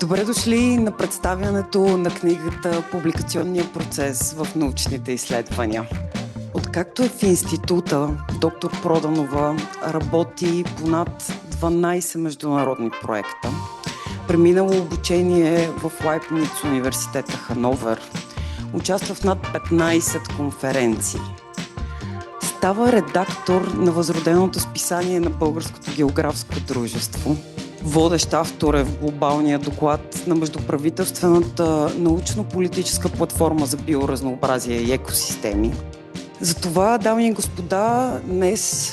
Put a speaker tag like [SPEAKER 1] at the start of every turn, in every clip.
[SPEAKER 1] Добре дошли на представянето на книгата «Публикационния процес в научните изследвания». Откакто е в института, доктор Проданова работи по над 12 международни проекта. Преминала обучение в Лайпниц университета Хановер. Участва в над 15 конференции. Става редактор на възроденото списание на Българското географско дружество. Водещ автор е в глобалния доклад на Междуправителствената научно-политическа платформа за биоразнообразие и екосистеми. Затова, дами и господа, днес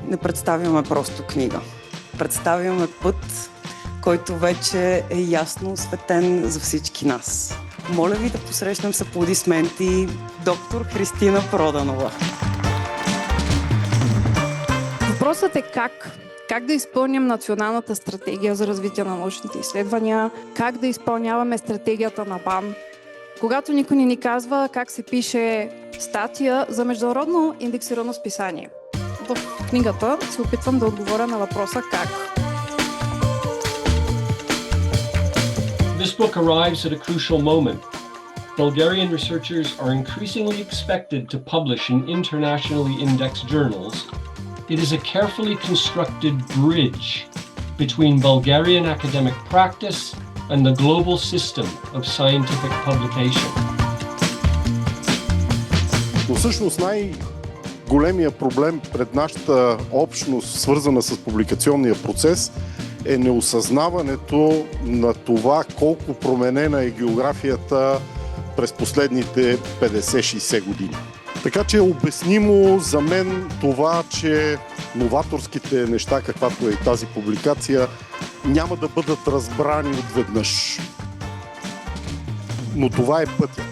[SPEAKER 1] не представяме просто книга. Представяме път, който вече е ясно осветен за всички нас. Моля ви да посрещнем с аплодисменти доктор Христина Проданова.
[SPEAKER 2] Въпросът е как да изпълним националната стратегия за развитие на научните изследвания, как да изпълняваме стратегията на БАН, когато никой не ни казва как се пише статия за международно индексирано списание. В книгата се опитвам да отговоря на въпроса как.
[SPEAKER 3] This book arrives at a crucial moment. Bulgarian researchers are increasingly expected to publish in internationally indexed journals. It is a carefully constructed bridge between Bulgarian academic practice and the global system of scientific publication.
[SPEAKER 4] Но всъщност най-големия проблем пред нашата общност, свързана с публикационния процес, е неосъзнаването на колко променена е географията през последните 50-60 години. Така че е обяснимо за мен това, че новаторските неща, каквато е и тази публикация, няма да бъдат разбрани отведнъж. Но това е пътя.